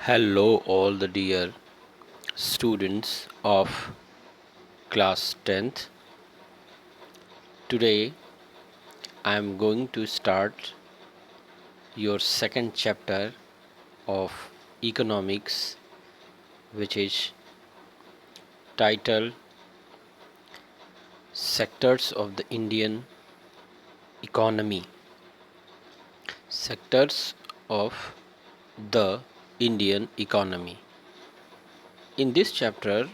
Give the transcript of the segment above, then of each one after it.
Hello, all the dear students of class 10th. Today I am going to start your second chapter of economics, which is titled Sectors of the Indian Economy. Sectors of the Indian Economy. In this chapter,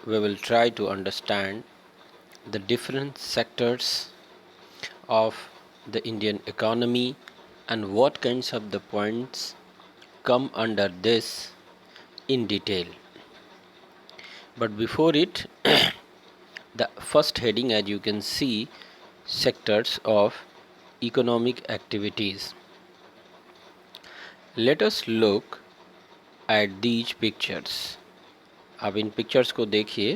we will try to understand the different sectors of the Indian economy and what kinds of the points come under this in detail. But before it, the first heading, as you can see, sectors of economic activities. Let us look at these pictures. अब इन pictures को देखिए।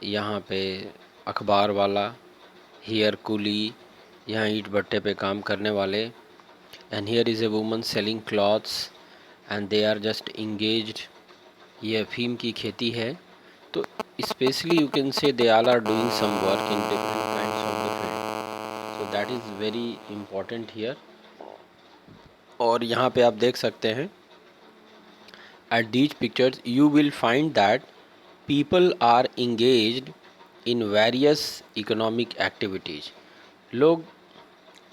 यहाँ पे अखबार वाला, here कुली, यहाँ ईंट भट्टे पे काम करने वाले, and here is a woman selling clothes and they are just engaged. ये अफीम की खेती है, तो specially you can say they all are doing some work in different kinds of the field, so that is very important here. और यहाँ पे आप देख सकते हैं at these pictures you will find that people are engaged in various economic activities. लोग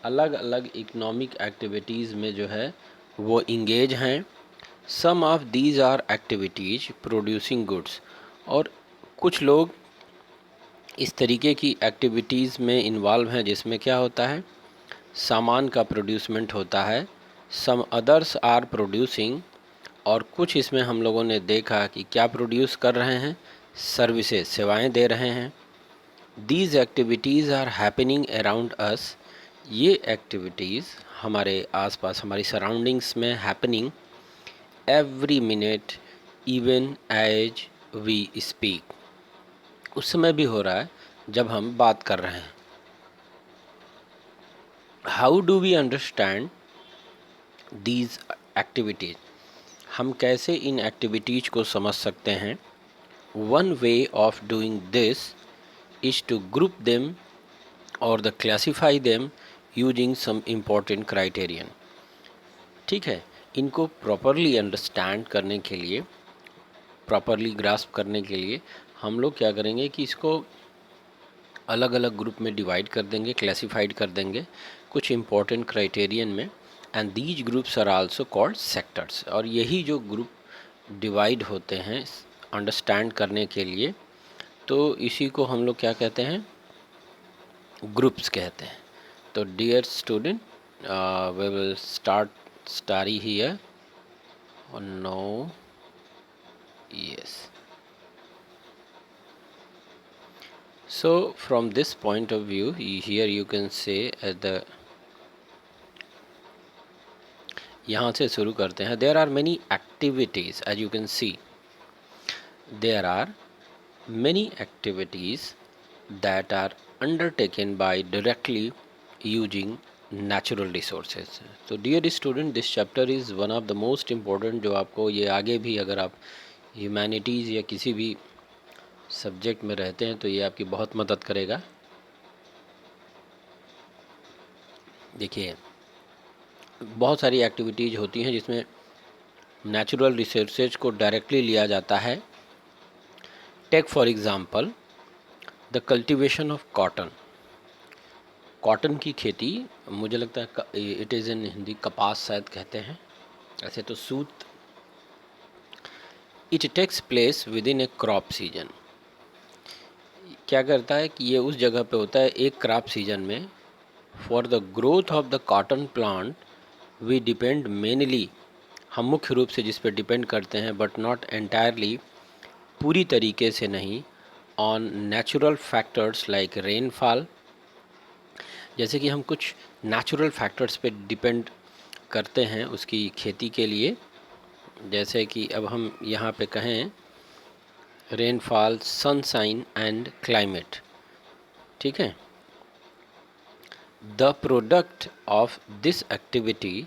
अलग अलग इकोनॉमिक एक्टिविटीज़ में जो है वो इंगेज हैं। Some of these are activities producing goods, और कुछ लोग इस तरीके की एक्टिविटीज़ में इन्वॉल्व हैं जिसमें क्या होता है, सामान का प्रोड्यूसमेंट होता है। सम अदर्स आर प्रोड्यूसिंग, और कुछ इसमें हम लोगों ने देखा कि क्या प्रोड्यूस कर रहे हैं, सर्विसेज, सेवाएं दे रहे हैं। These activities are happening around us, ये एक्टिविटीज़ हमारे आसपास, हमारी सराउंडिंग्स में happening every minute, even as we speak, उस समय भी हो रहा है जब हम बात कर रहे हैं। How do we understand these activities, हम कैसे इन एक्टिविटीज़ को समझ सकते हैं। One way of doing this is to group them और the classify them using some important criterion. ठीक है, इनको प्रॉपरली अंडरस्टैंड करने के लिए, प्रॉपरली ग्रास्प करने के लिए हम लोग क्या करेंगे कि इसको अलग अलग ग्रुप में डिवाइड कर देंगे, क्लासीफाइड कर देंगे कुछ इम्पोर्टेंट क्राइटेरियन में। And these groups are also called sectors, और यही जो ग्रुप डिवाइड होते हैं अंडरस्टैंड करने के लिए, तो इसी को हम लोग क्या कहते हैं, ग्रुप्स कहते हैं। तो dear student, we will start starry here और no yes. So from this point of view, here you can say at the, यहाँ से शुरू करते हैं। There are many activities, as you can see, there are many activities that are undertaken by directly using natural resources. So dear student, this chapter is one of the most important, जो आपको ये आगे भी अगर आप humanities या किसी भी सब्जेक्ट में रहते हैं तो ये आपकी बहुत मदद करेगा। देखिए, बहुत सारी एक्टिविटीज़ होती हैं जिसमें नेचुरल रिसोर्सेज को डायरेक्टली लिया जाता है। Take for example the cultivation of cotton. Cotton की खेती, मुझे लगता है इट इज़ इन हिंदी कपास शायद कहते हैं, ऐसे तो सूत। It takes place within a crop season. क्या करता है कि ये उस जगह पे होता है एक क्रॉप सीजन में। For the growth of the cotton plant we depend mainly, हम मुख्य रूप से जिस पर डिपेंड करते हैं, बट नॉट एंटायरली, पूरी तरीके से नहीं, on natural factors like rainfall. जैसे कि हम कुछ नेचुरल फैक्टर्स पे डिपेंड करते हैं उसकी खेती के लिए, जैसे कि अब हम यहाँ पे कहें रेनफॉल, सनशाइन एंड क्लाइमेट। ठीक है, the product of this activity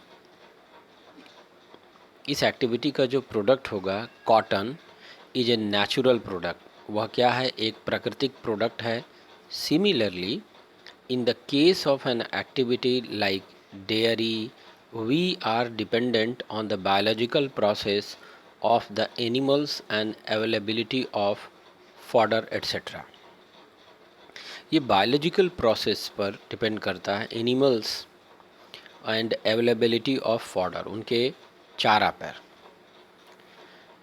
इस एक्टिविटी का जो प्रोडक्ट होगा cotton is a natural product, वह क्या है, एक प्राकृतिक प्रोडक्ट है। Similarly in the case of an activity like dairy, we are dependent on the biological process of the animals and availability of fodder etc. ये biological process पर depend करता है, animals and availability of fodder, उनके चारा पर।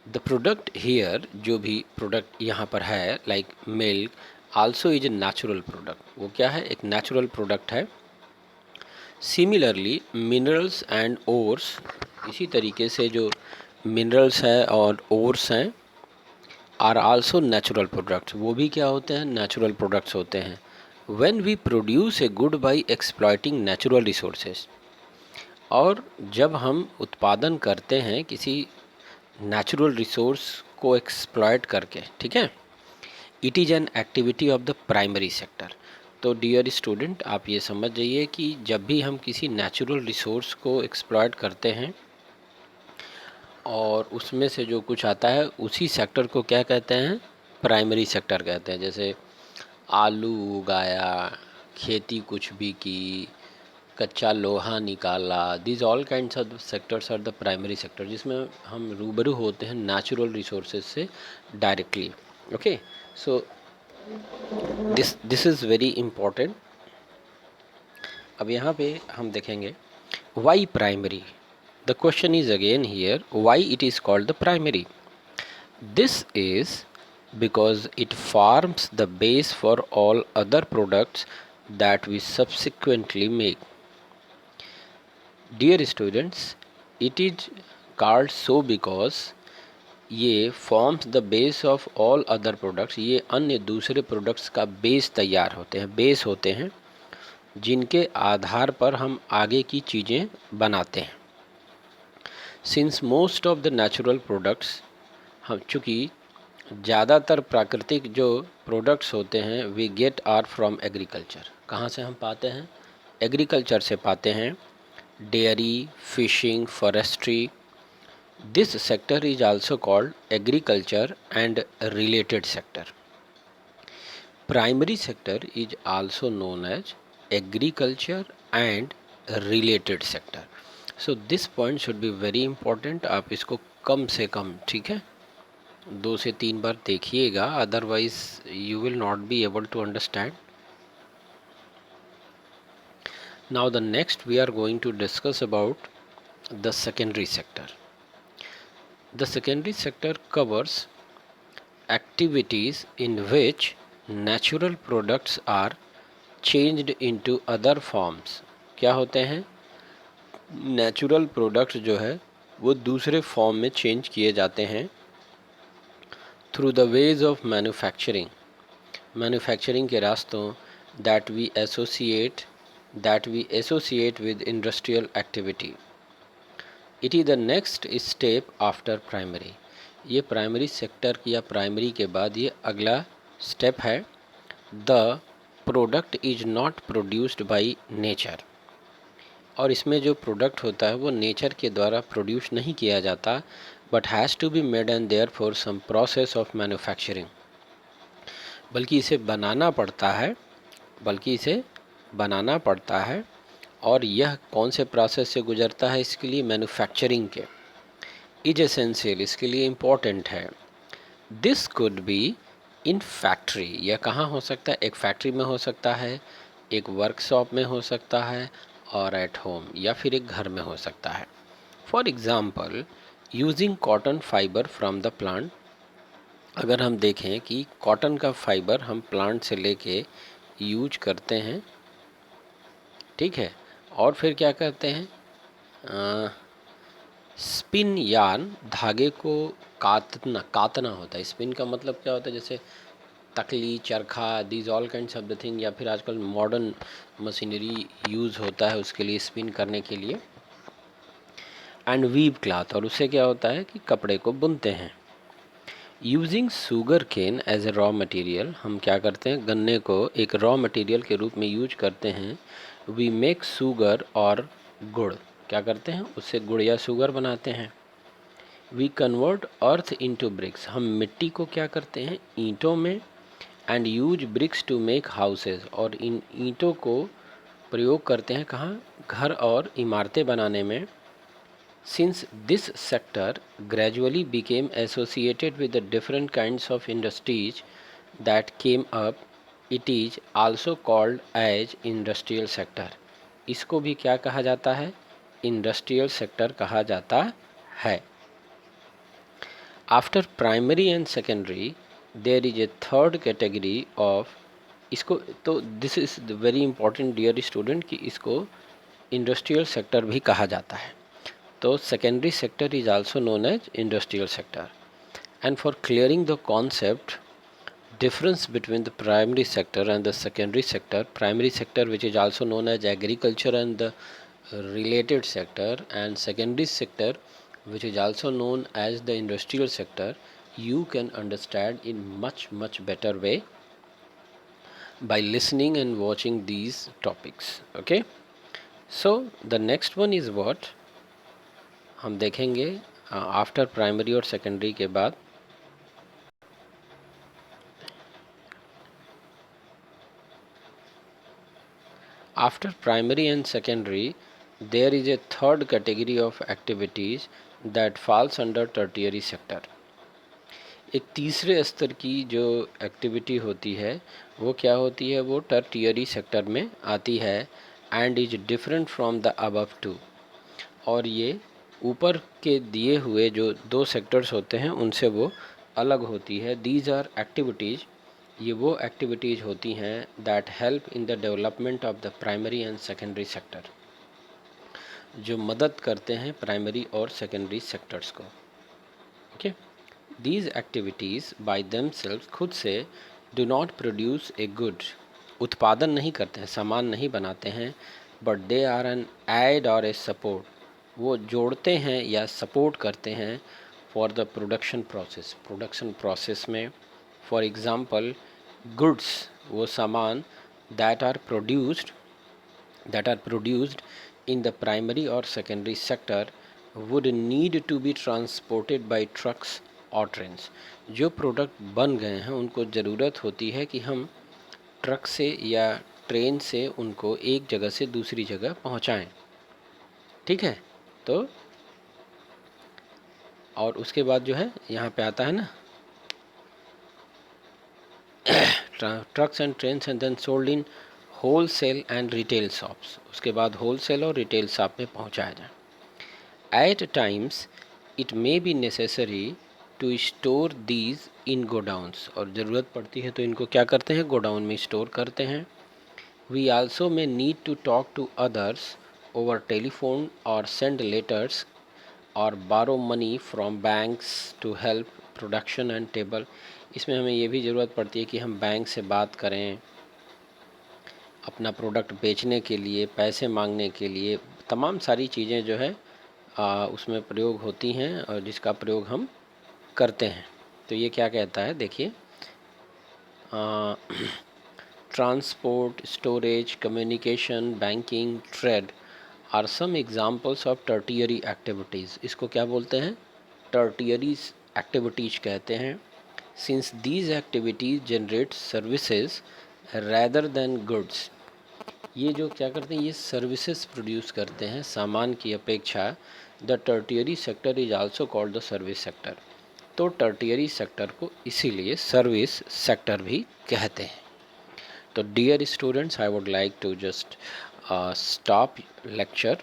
The product here, जो भी product यहाँ पर है, like milk also is a natural product, वो क्या है, एक नेचुरल प्रोडक्ट है। सिमिलरली मिनरल्स एंड ओर्स, इसी तरीके से जो मिनरल्स हैं और ओर्स हैं, आर आल्सो नेचुरल प्रोडक्ट्स, वो भी क्या होते हैं, नेचुरल प्रोडक्ट्स होते हैं। When we produce a good by exploiting natural resources, और जब हम उत्पादन करते हैं किसी नेचुरल रिसोर्स को एक्सप्लॉइट करके, ठीक है, it is an activity of the primary sector. तो डियर स्टूडेंट, आप ये समझ जाइए कि जब भी हम किसी नेचुरल रिसोर्स को एक्सप्लॉइट करते हैं और उसमें से जो कुछ आता है, उसी सेक्टर को क्या कहते हैं, प्राइमरी सेक्टर कहते हैं। जैसे आलू उगाया, खेती कुछ भी की, कच्चा लोहा निकाला, this all kinds of sectors are the primary sector, जिसमें हम रूबरू होते हैं नेचुरल रिसोर्सेज से directly. Okay, so this is very important. अब यहाँ पे हम देखेंगे why primary. The question is again here, why it is called the primary. This is because it forms the base for all other products that we subsequently make. Dear students, it is called so because ये forms the base of all other products, ये अन्य दूसरे products का base तैयार होते हैं, base होते हैं, जिनके आधार पर हम आगे की चीज़ें बनाते हैं। Since most of the natural products, हम चूँकि ज़्यादातर प्राकृतिक जो प्रोडक्ट्स होते हैं, we get are from agriculture, कहाँ से हम पाते हैं, एग्रीकल्चर से पाते हैं। Dairy, fishing, forestry, this sector is also called agriculture and related sector. Primary sector is also known as agriculture and related sector. So this point should be very important, आप इसको कम से कम, ठीक है, 2 से 3 बार देखिएगा, otherwise you will not be able to understand. Now the next we are going to discuss about the secondary sector. The secondary sector covers activities in which natural products are changed into other forms. क्या होते हैं, natural products जो है वो दूसरे form में change किए जाते हैं through the ways of manufacturing, manufacturing के रास्तों, that we associate with industrial activity. It is the next step after primary. ये प्राइमरी सेक्टर या प्राइमरी के बाद ये अगला स्टेप है. The product is not produced by nature. और इसमें जो प्रोडक्ट होता है वो नेचर के द्वारा प्रोड्यूस नहीं किया जाता, but has to be made and therefore some process of manufacturing. बल्कि इसे बनाना पड़ता है और यह कौन से प्रोसेस से गुजरता है, इसके लिए मैन्युफैक्चरिंग के. इज एसेंशियल, इसके लिए इम्पोर्टेंट है. This could be in factory, यह कहाँ हो सकता है, एक फैक्ट्री में हो सकता है, एक वर्कशॉप में हो सकता है, और एट होम, या फिर एक घर में हो सकता है. For example, using cotton fibre from the plant. अगर हम देखें कि कॉटन का फाइबर हम प्लांट से लेके यूज करते हैं, ठीक है, और फिर क्या करते हैं, स्पिन यार्न, धागे को कातना होता है. स्पिन का मतलब क्या होता है, जैसे तकली, चरखा, these all kinds of the thing, या फिर आजकल मॉडर्न मशीनरी यूज़ होता है उसके लिए, स्पिन करने के लिए. एंड वीव क्लॉथ, और उससे क्या होता है कि कपड़े को बुनते हैं. Using sugar cane as a raw material, हम क्या करते हैं, गन्ने को एक रॉ मटेरियल के रूप में यूज करते हैं. वी मेक शुगर और गुड़, क्या करते हैं, उससे गुड़ या शुगर बनाते हैं. We convert earth into bricks, हम मिट्टी को क्या करते हैं, ईंटों में, and use bricks to make houses, और इन ईंटों को प्रयोग करते हैं कहाँ, घर और इमारतें बनाने में. Since this sector gradually became associated with the different kinds of industries that came up, it is also called as industrial sector. इसको भी क्या कहा जाता है, इंडस्ट्रियल सेक्टर कहा जाता है. After primary and secondary there is a third category of, इसको तो this is very important dear student कि इसको इंडस्ट्रियल सेक्टर भी कहा जाता है. तो secondary sector is also known as industrial sector. And for clearing the concept difference between the primary sector and the secondary sector, primary sector which is also known as agriculture and the related sector, and secondary sector which is also known as the industrial sector, you can understand in much better way by listening and watching these topics. Okay, so the next one is what हम देखेंगे after primary और secondary के बाद. After primary and secondary, there is a third category of activities that falls under tertiary sector. एक तीसरे स्तर की जो एक्टिविटी होती है वो क्या होती है, वो टर्टियरी सेक्टर में आती है, and is different from the above two. और ये ऊपर के दिए हुए जो दो सेक्टर्स होते हैं उनसे वो अलग होती है. दीज आर एक्टिविटीज़, ये वो एक्टिविटीज़ होती हैं that help in the development of the primary and secondary sector, जो मदद करते हैं प्राइमरी और सेकेंडरी सेक्टर्स को. Okay, these activities by themselves, खुद से, do not produce a good, उत्पादन नहीं करते हैं, सामान नहीं बनाते हैं, but they are an aid और ए सपोर्ट, वो जोड़ते हैं या सपोर्ट करते हैं for the production process, production process में. फॉर एग्ज़ाम्पल गुड्स, वो सामान that are produced in the primary or secondary sector would need to be transported by trucks or trains. जो प्रोडक्ट बन गए हैं उनको ज़रूरत होती है कि हम ट्रक से या ट्रेन से उनको एक जगह से दूसरी जगह पहुंचाएं. ठीक है, तो और उसके बाद जो है यहाँ पे आता है ना trucks and trains and then sold in wholesale and retail shops, उसके बाद होल सेल और रिटेल शॉप में पहुँचाया जाए. At times it may be necessary to store these in godowns, और ज़रूरत पड़ती है तो इनको क्या करते हैं, गोडाउन में स्टोर करते हैं. We also may need to talk to others over telephone और सेंड लेटर्स और borrow money from banks to help production and table. इसमें हमें ये भी ज़रूरत पड़ती है कि हम बैंक से बात करें अपना प्रोडक्ट बेचने के लिए, पैसे मांगने के लिए, तमाम सारी चीज़ें जो है उसमें प्रयोग होती हैं और जिसका प्रयोग हम करते हैं. तो ये क्या कहता है, देखिए, transport, storage, communication, banking, trade are some examples of tertiary activities. इसको क्या बोलते हैं, टर्टियरी एक्टिविटीज़ कहते हैं. Since these activities generate services rather than goods, ये जो क्या करते हैं, ये सर्विसेज प्रोड्यूस करते हैं सामान की अपेक्षा. The tertiary sector is also called the service sector. तो टर्टियरी सेक्टर को इसीलिए सर्विस सेक्टर भी कहते हैं. तो dear students, I would like to just stop lecture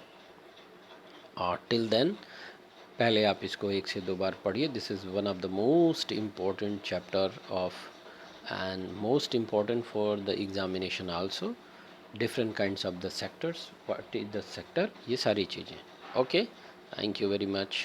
till then. पहले आप इसको एक से दो बार पढ़िए. This is one of the most important chapter of and most important for the examination also. Different kinds of the sectors, what is the sector, ये सारी चीज़ें. Okay, thank you very much.